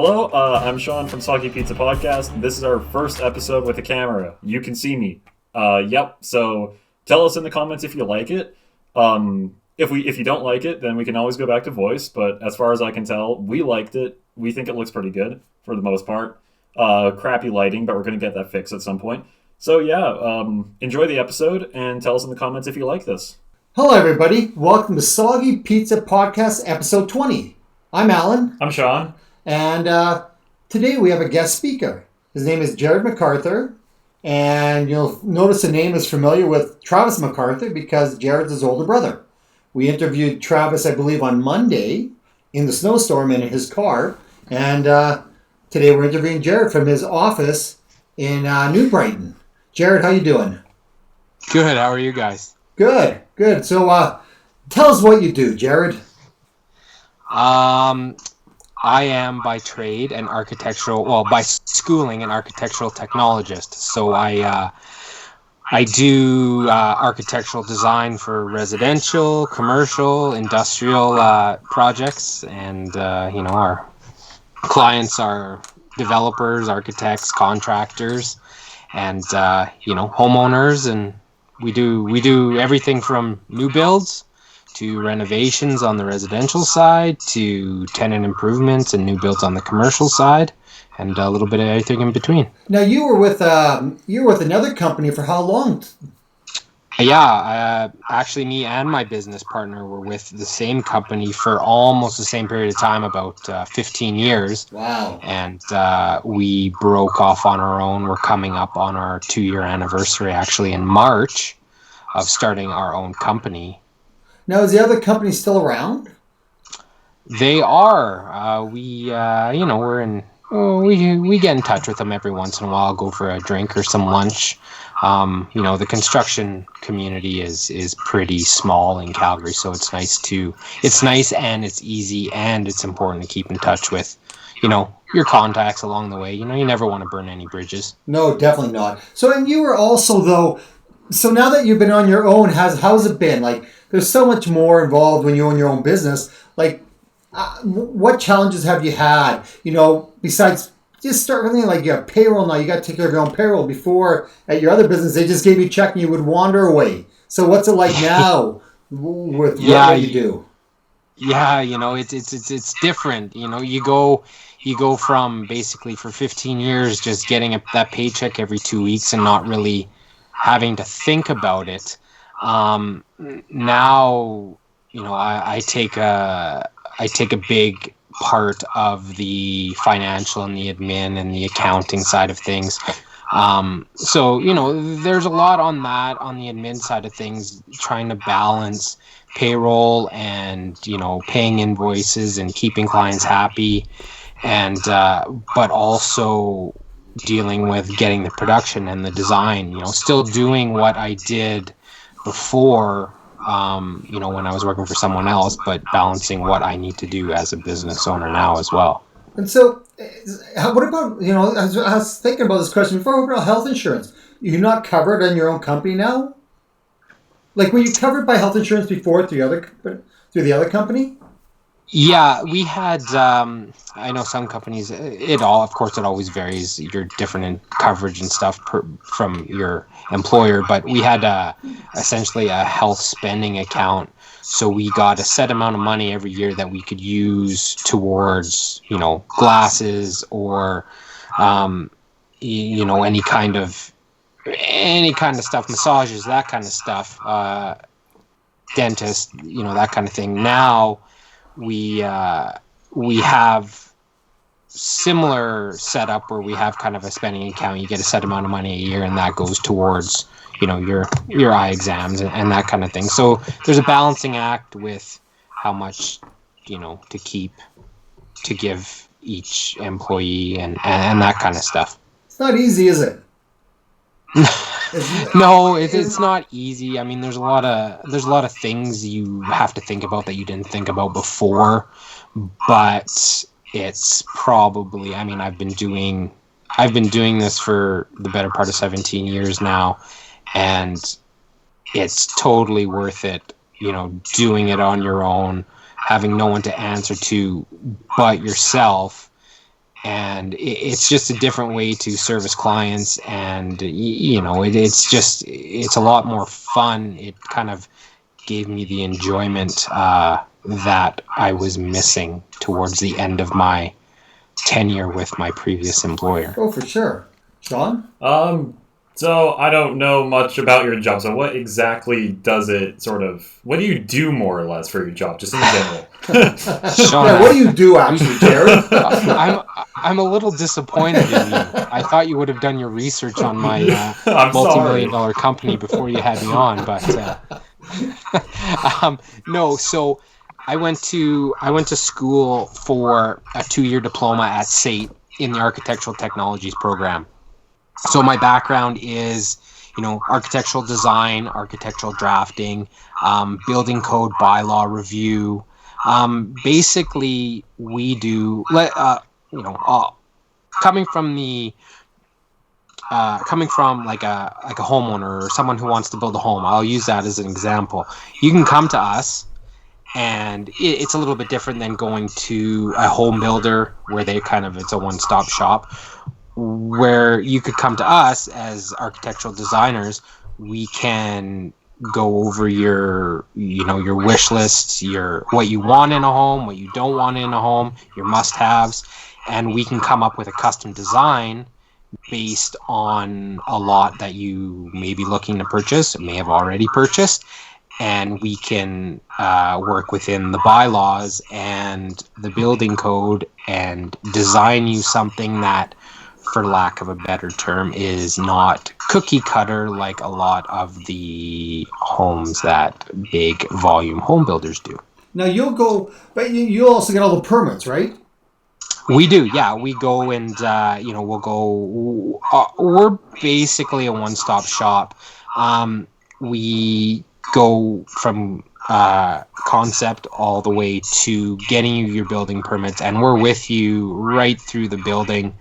Hello, I'm Sean from Soggy Pizza Podcast. This is our first episode with a camera. You can see me. Yep. So tell us in the comments if you like it. If you don't like it, then we can always go back to voice. But as far as I can tell, we liked it. We think it looks pretty good for the most part. Crappy lighting, but we're gonna get that fixed at some point. So yeah, enjoy the episode and tell us in the comments if you like this. Hello, everybody. Welcome to Soggy Pizza Podcast, episode 20. I'm Allan. I'm Sean. And today we have a guest speaker. His name is Jared MacArthur. And you'll notice the name is familiar with Travis MacArthur because Jared's his older brother. We interviewed Travis, I believe, on Monday in the snowstorm in his car. And today we're interviewing Jared from his office in New Brighton. Jared, how you doing? Good. How are you guys? Good. So tell us what you do, Jared. I am by trade by schooling an architectural technologist. So I do architectural design for residential, commercial, industrial projects, and our clients are developers, architects, contractors, and homeowners, and we do everything from new builds to renovations on the residential side, to tenant improvements and new builds on the commercial side, and a little bit of everything in between. Now you were with another company for how long? Yeah, actually, me and my business partner were with the same company for almost the same period of time, about 15 years. Wow! And we broke off on our own. We're coming up on our 2-year anniversary, actually, in March, of starting our own company. Now, is the other company still around? They are. We get in touch with them every once in a while, go for a drink or some lunch. The construction community is pretty small in Calgary, so it's nice and it's easy, and it's important to keep in touch with, your contacts along the way. You never want to burn any bridges. No, definitely not. So, and you were also, though, so now that you've been on your own, how's it been? Like, there's so much more involved when you own your own business. Like, what challenges have you had? Besides just start really like you have payroll now. You got to take care of your own payroll. Before at your other business, they just gave you a check and you would wander away. So what's it like now with what you do? Yeah, it's different. You go from basically for 15 years just getting that paycheck every 2 weeks and not really having to think about it. Now, I take a big part of the financial and the admin and the accounting side of things. So there's a lot on that, on the admin side of things, trying to balance payroll and, paying invoices and keeping clients happy, and, but also dealing with getting the production and the design, still doing what I did before, when I was working for someone else, but balancing what I need to do as a business owner now as well. And so, what about, I was thinking about this question before, what about health insurance? You're not covered on your own company now? Like, were you covered by health insurance before through the other company? Yeah, we had, I know some companies, it always varies. You're different in coverage and stuff from your employer, but we had essentially a health spending account. So we got a set amount of money every year that we could use towards, glasses or, any kind of stuff, massages, that kind of stuff, dentist, that kind of thing. Now, we have similar setup where we have kind of a spending account. You get a set amount of money a year, and that goes towards your eye exams and that kind of thing. So there's a balancing act with how much to give each employee and that kind of stuff. It's not easy, is it? No, it's not easy. I mean, there's a lot of things you have to think about that you didn't think about before, but it's probably, I've been doing this for the better part of 17 years now, and it's totally worth it, doing it on your own, having no one to answer to but yourself, and it's just a different way to service clients, and it's a lot more fun. It kind of gave me the enjoyment that I was missing towards the end of my tenure with my previous employer. Oh, for sure. Sean? So I don't know much about your job. So what exactly does it what do you do more or less for your job, just in general? Sean, yeah, what do you do actually, Jared? I'm a little disappointed in you. I thought you would have done your research on my multi-million-dollar company before you had me on, but no. So I went to school for a 2-year diploma at SAIT in the Architectural Technologies program. So my background is, architectural design, architectural drafting, building code bylaw review. Basically, we do, coming from like a homeowner or someone who wants to build a home. I'll use that as an example. You can come to us, and it's a little bit different than going to a home builder where it's a one-stop shop. Where you could come to us as architectural designers, we can go over your wish lists, what you want in a home, what you don't want in a home, your must-haves, and we can come up with a custom design based on a lot that you may be looking to purchase, may have already purchased, and we can work within the bylaws and the building code and design you something that, for lack of a better term, is not cookie cutter like a lot of the homes that big volume home builders do. Now you'll go, but you'll also get all the permits, right? We do, yeah. We go and, we'll go, we're basically a one-stop shop. We go from concept all the way to getting you your building permits, and we're with you right through the building.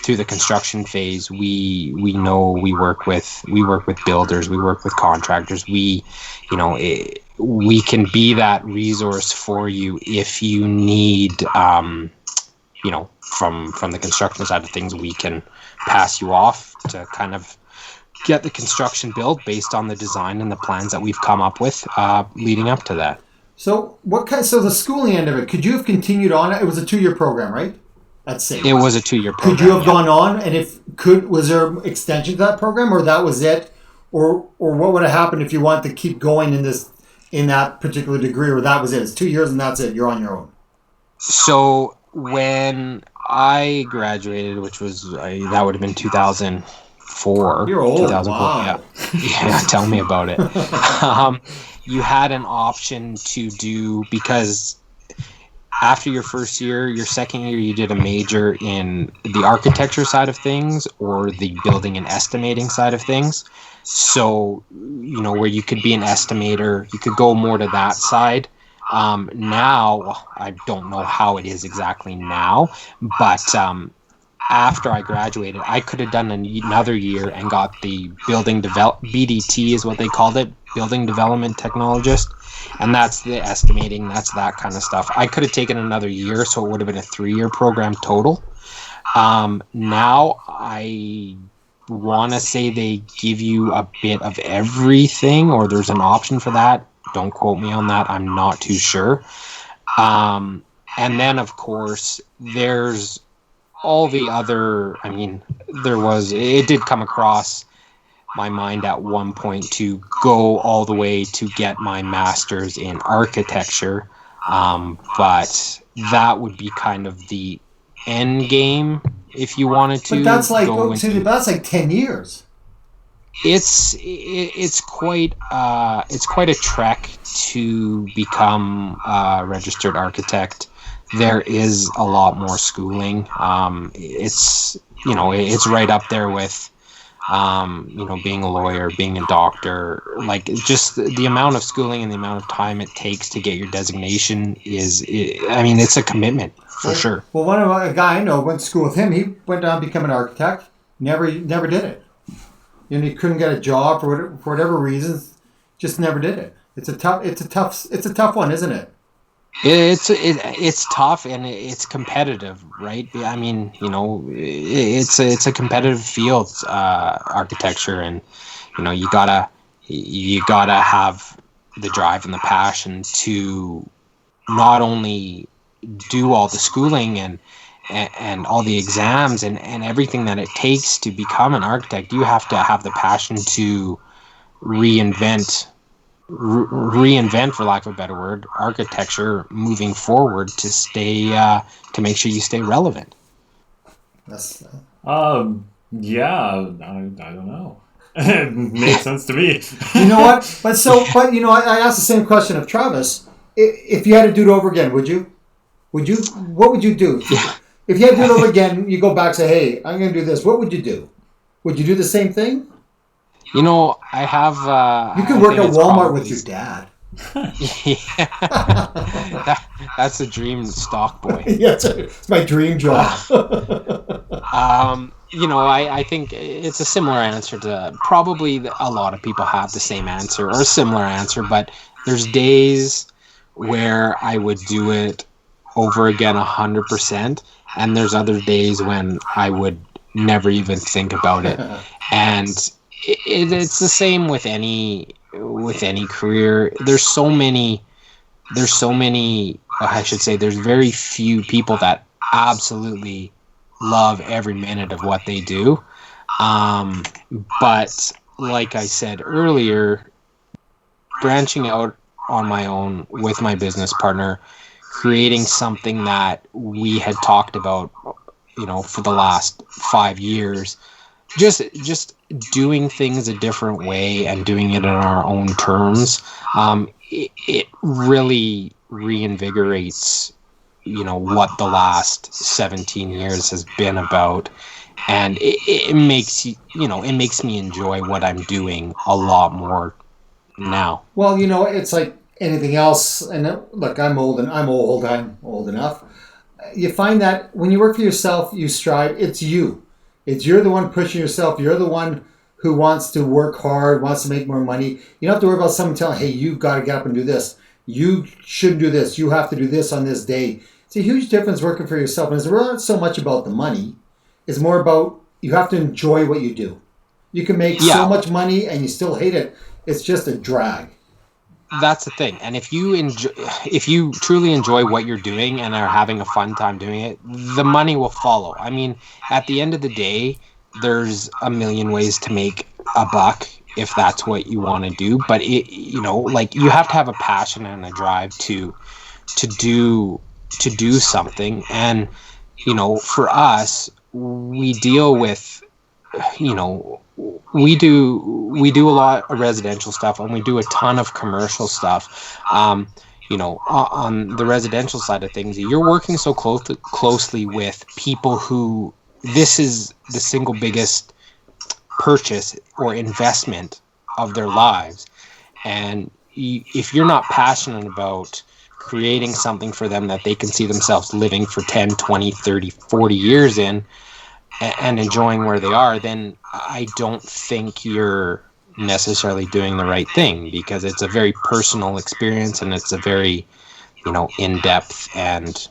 Through the construction phase. We work with builders, we work with contractors. We can be that resource for you if you need, from the construction side of things. We can pass you off to kind of get the construction built based on the design and the plans that we've come up with leading up to that. So so the schooling end of it, could you have continued on? It was a 2-year program, right? It was a 2-year program. Could you have gone on, and was there an extension to that program, or that was it, or what would have happened if you wanted to keep going in that particular degree, or that was it? It's 2 years and that's it. You're on your own. So when I graduated, which was that would have been 2004. You're old. 2004. Wow. Yeah. Tell me about it. You had an option to do, because after your first year, your second year, you did a major in the architecture side of things or the building and estimating side of things. So, where you could be an estimator, you could go more to that side. Now, I don't know how it is exactly now, but after I graduated, I could have done another year and got the BDT is what they called it, Building Development Technologist. And that's the estimating, that's that kind of stuff. I could have taken another year, so it would have been a 3-year program total. Now, I want to say they give you a bit of everything, or there's an option for that. Don't quote me on that. I'm not too sure. And then, of course, there's all the other, it did come across my mind at one point to go all the way to get my master's in architecture, but that would be kind of the end game if you wanted to. But that's that's like 10 years. It's quite a trek to become a registered architect. There is a lot more schooling. It's right up there with being a lawyer, being a doctor. Like, just the amount of schooling and the amount of time it takes to get your designation it's a commitment for sure. Well, a guy I know went to school with him. He went down to become an architect. Never did it. He couldn't get a job for whatever reasons. Just never did it. It's a tough one, isn't it? It's tough and it's competitive, right? I mean, it's a competitive field, architecture, and you gotta have the drive and the passion to not only do all the schooling and all the exams and everything that it takes to become an architect. You have to have the passion to reinvent reinvent, for lack of a better word, architecture moving forward to stay to make sure you stay relevant. That's Yeah, I don't know. It makes sense to me. you know what? But I asked the same question of Travis. If you had to do it over again, would you? Would you? What would you do? Yeah. If you had to do it over again, you go back and say, "Hey, I'm going to do this." What would you do? Would you do the same thing? I have. You could work at Walmart with your dad. Yeah, that's a dream, stock boy. Yeah, it's my dream job. I think it's a similar answer to probably a lot of people have the same answer or a similar answer, but there's days where I would do it over again 100%, and there's other days when I would never even think about it. And it's the same with any career. There's so many. I should say there's very few people that absolutely love every minute of what they do. But like I said earlier, branching out on my own with my business partner, creating something that we had talked about, for the last 5 years, just doing things a different way and doing it on our own terms, it really reinvigorates what the last 17 years has been about, and it makes me enjoy what I'm doing a lot more now. Well, it's like anything else. And look, I'm old enough. You find that when you work for yourself, you strive. You're the one pushing yourself. You're the one who wants to work hard, wants to make more money. You don't have to worry about someone telling, hey, you've got to get up and do this. You shouldn't do this. You have to do this on this day. It's a huge difference working for yourself. And it's not so much about the money. It's more about you have to enjoy what you do. You can make so much money and you still hate it. It's just a drag. That's the thing. And if you truly enjoy what you're doing and are having a fun time doing it, the money will follow. I mean, at the end of the day, there's a million ways to make a buck if that's what you want to do. But you have to have a passion and a drive to do something. And for us, we deal with we do a lot of residential stuff, and we do a ton of commercial stuff. On the residential side of things, you're working so closely with people who this is the single biggest purchase or investment of their lives. And if you're not passionate about creating something for them that they can see themselves living for 10, 20, 30, 40 years in, and enjoying where they are, then I don't think you're necessarily doing the right thing, because it's a very personal experience and it's a very, in-depth, and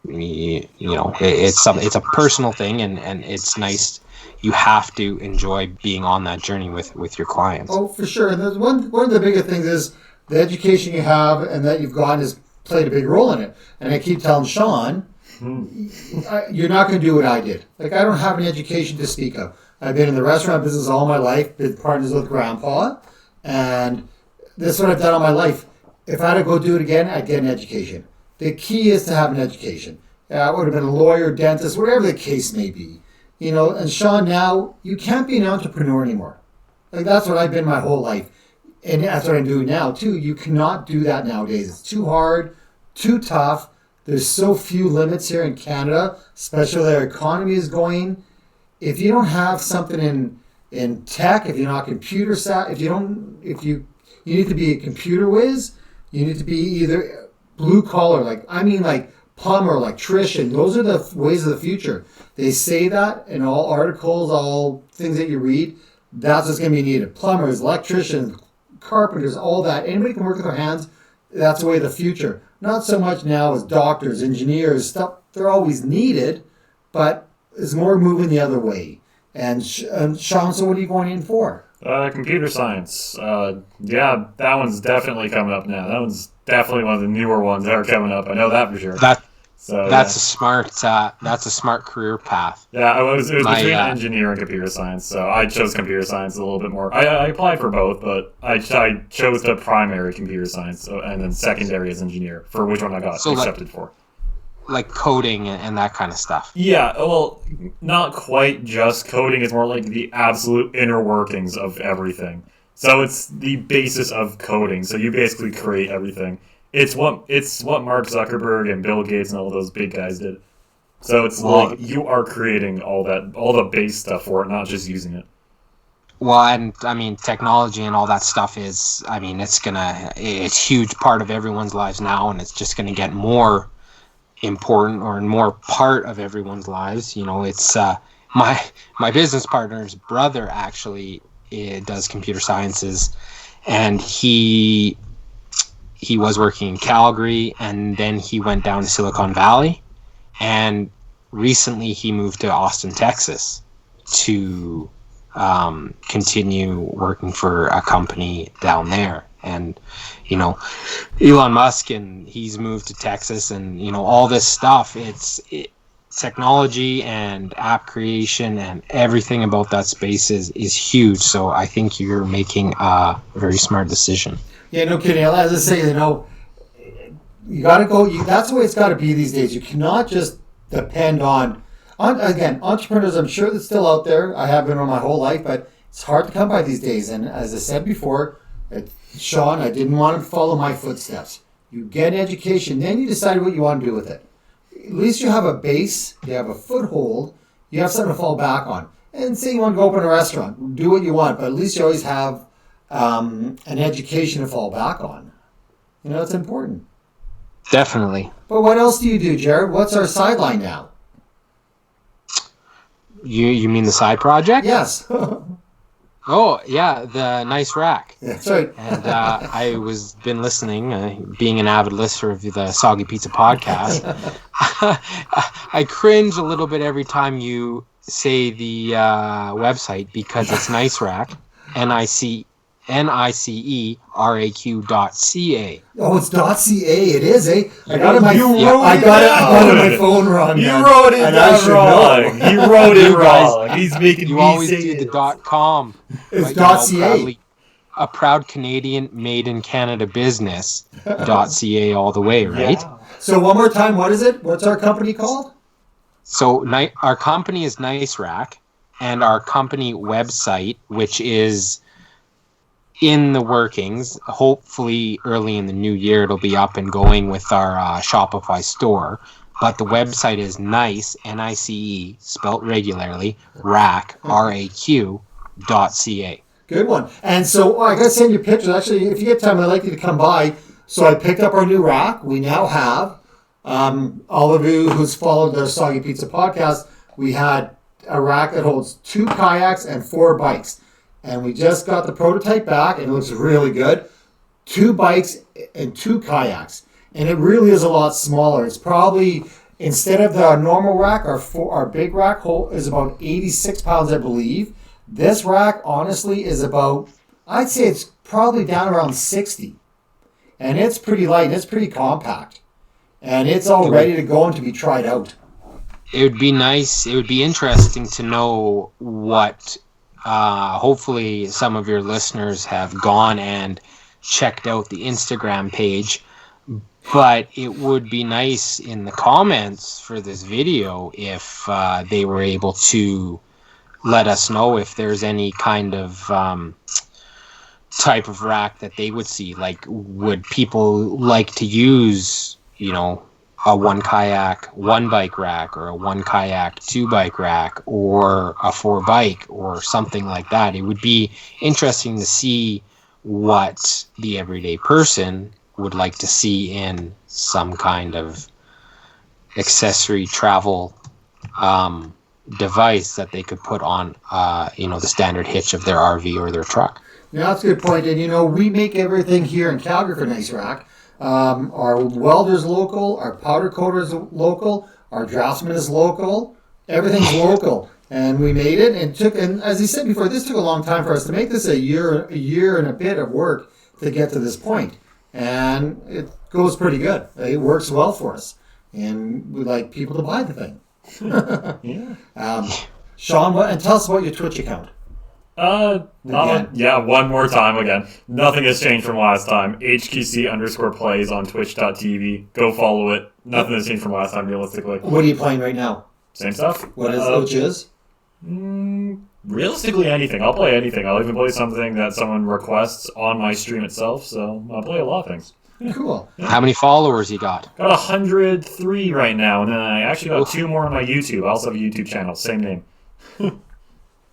it's a personal thing, and it's nice. You have to enjoy being on that journey with your clients. Oh, for sure. And there's one of the biggest things is the education you have and that you've gotten has played a big role in it. And I keep telling Sean, you're not going to do what I did. Like, I don't have an education to speak of. I've been in the restaurant business all my life, been partners with Grandpa, and this is what I've done all my life. If I had to go do it again, I'd get an education. The key is to have an education. I would have been a lawyer, dentist, whatever the case may be. And Sean, now, you can't be an entrepreneur anymore. Like, that's what I've been my whole life. And that's what I'm doing now, too. You cannot do that nowadays. It's too hard, too tough. There's so few limits here in Canada, especially where our economy is going. If you don't have something in tech, if you're not computer savvy, you need to be a computer whiz. You need to be either blue collar, like plumber, electrician. Those are the ways of the future. They say that in all articles, all things that you read. That's what's going to be needed. Plumbers, electricians, carpenters, all that. Anybody can work with their hands. that's the way of the future. Not so much now as doctors, engineers, stuff. They're always needed, but it's more moving the other way. And Sean, so what are you going in for? Computer science. Yeah, that one's definitely coming up now. That one's definitely one of the newer ones that are coming up. I know that for sure. That's a smart career path. Yeah, it was between engineer and computer science, so I chose computer science a little bit more. I applied for both, but I chose the primary computer science, and then secondary as engineer, for which one I got accepted for. Like coding and that kind of stuff. Yeah, well, not quite just coding. It's more like the absolute inner workings of everything. So it's the basis of coding. So you basically create everything. It's what Mark Zuckerberg and Bill Gates and all those big guys did. So it's like you are creating all the base stuff for it, not just using it. Well, and I mean, technology and all that stuff it's a huge part of everyone's lives now, and it's just gonna get more important or more part of everyone's lives. You know, it's my business partner's brother actually does computer sciences, and he was working in Calgary, and then he went down to Silicon Valley, and recently he moved to Austin, Texas to continue working for a company down there. And, you know, Elon Musk, and he's moved to Texas, and, you know, all this stuff, technology and app creation and everything about that space is huge. So I think you're making a very smart decision. Yeah, no kidding. As I say, you know, you got to go. That's the way it's got to be these days. You cannot just depend on again, entrepreneurs. I'm sure that's still out there. I have been on my whole life, but it's hard to come by these days. And as I said before, Sean, I didn't want to follow my footsteps. You get an education, then you decide what you want to do with it. At least you have a base, you have a foothold, you have something to fall back on. And say you want to go open a restaurant, do what you want, but at least you always have an education to fall back on. You know, it's important. Definitely. But what else do you do, Jared? What's our sideline now? You mean the side project? Yes. Oh, yeah, the nice rack. That's right. And I was been listening, being an avid listener of the Soggy Pizza podcast. I cringe a little bit every time you say the website, because it's nice rack, NICERAQ.ca. Oh, it's .ca. It is, eh? I got it on my phone wrong. You wrote it wrong. He wrote it wrong. He's making you me always say do it. the .com. It's .ca. A proud Canadian, made in Canada business. .ca all the way, right? Yeah. So one more time, what is it? What's our company called? So our company is Nice Rack, and our company website, which is in the workings, hopefully early in the new year it'll be up and going with our Shopify store. But the website is nice, NICE, spelt regularly, rack, RAQ.ca. Good one. And so I got to send you pictures. Actually, if you get time, I'd like you to come by. So I picked up our new rack. We now have, all of you who's followed the Soggy Pizza podcast, we had a rack that holds 2 kayaks and 4 bikes. And we just got the prototype back, and it looks really good. 2 bikes and 2 kayaks. And it really is a lot smaller. It's probably, instead of the normal rack, our big rack is about 86 pounds, I believe. This rack, honestly, is about, I'd say it's probably down around 60. And it's pretty light, and it's pretty compact. And it's all ready to go and to be tried out. It would be nice, it would be interesting to know what... hopefully some of your listeners have gone and checked out the Instagram page, but it would be nice in the comments for this video if they were able to let us know if there's any kind of type of rack that they would see. Like, would people like to use, you know, a 1 kayak, 1 bike rack, or a 1 kayak, 2 bike rack, or a 4 bike, or something like that? It would be interesting to see what the everyday person would like to see in some kind of accessory travel device that they could put on, the standard hitch of their RV or their truck. Yeah, that's a good point. And, we make everything here in Calgary for Nice Rack. Our welder's local. Our powder coater's local. Our draftsman is local. Everything's local. And we made it, and as I said before, this took a long time for us to make this a year and a bit of work to get to this point. And it goes pretty good. It works well for us. And we like people to buy the thing. Yeah. Sean, and tell us about your Twitch account. One more time again. Nothing has changed from last time. HQC_plays on twitch.tv. Go follow it. Nothing has changed from last time, realistically. What are you playing right now? Same stuff. Which is? Realistically, anything. I'll play anything. I'll even play something that someone requests on my stream itself, so I'll play a lot of things. Cool. How many followers you got? Got 103 right now, and then I actually got 2 more on my YouTube. I also have a YouTube channel, same name.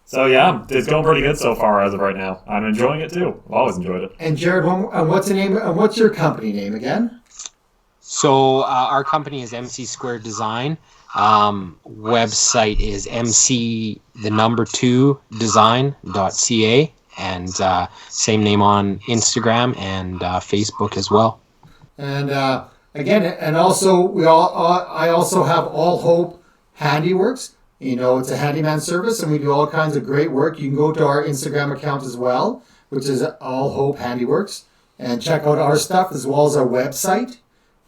So yeah, it's going pretty good so far as of right now. I'm enjoying it too. I've always enjoyed it. And Jared, what's the name? What's your company name again? So our company is MC Square Design. Website is mc2design.ca, and same name on Instagram and Facebook as well. And again, and also I also have All Hope Handiworks. You know, it's a handyman service, and we do all kinds of great work. You can go to our Instagram account as well, which is All Hope Handiworks, and check out our stuff as well as our website.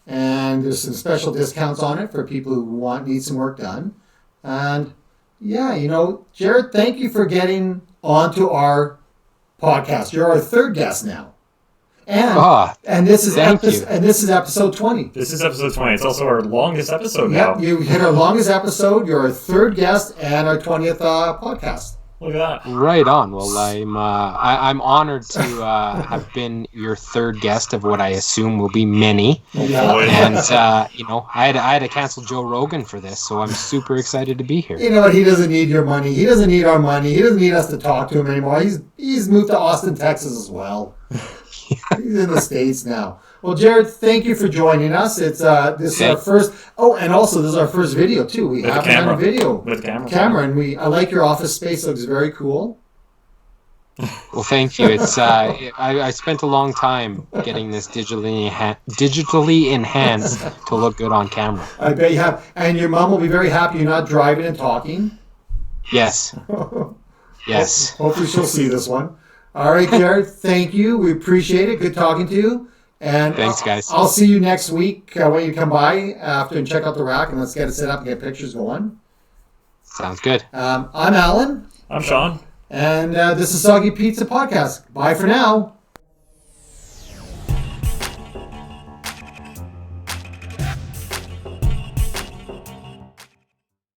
And there's some special discounts on it for people who need some work done. And yeah, you know, Jared, thank you for getting onto our podcast. You're our 3rd guest now. And this is episode 20. This is episode 20. It's also our longest episode now. Yep, you hit our longest episode. You're our 3rd guest and our 20th podcast. Look at that. Right on. Well, I'm honored to have been your 3rd guest of what I assume will be many. Yeah. And I had to cancel Joe Rogan for this, so I'm super excited to be here. You know what? He doesn't need your money. He doesn't need our money. He doesn't need us to talk to him anymore. He's moved to Austin, Texas as well. He's in the States now. Well, Jared, thank you for joining us. This is our first. Oh, and also this is our first video too. We haven't done a video with camera, and I like your office space. It looks very cool. Well, thank you. It's I spent a long time getting this digitally enhanced to look good on camera. I bet you have, and your mom will be very happy you're not driving and talking. Yes. Yes. Hopefully she'll see this one. All right, Jared, thank you. We appreciate it. Good talking to you. And thanks, guys. I'll see you next week. I want you to come by after and check out the rack, and let's get it set up and get pictures going. Sounds good. I'm Allan. I'm Sean. And this is Soggy Pizza Podcast. Bye for now.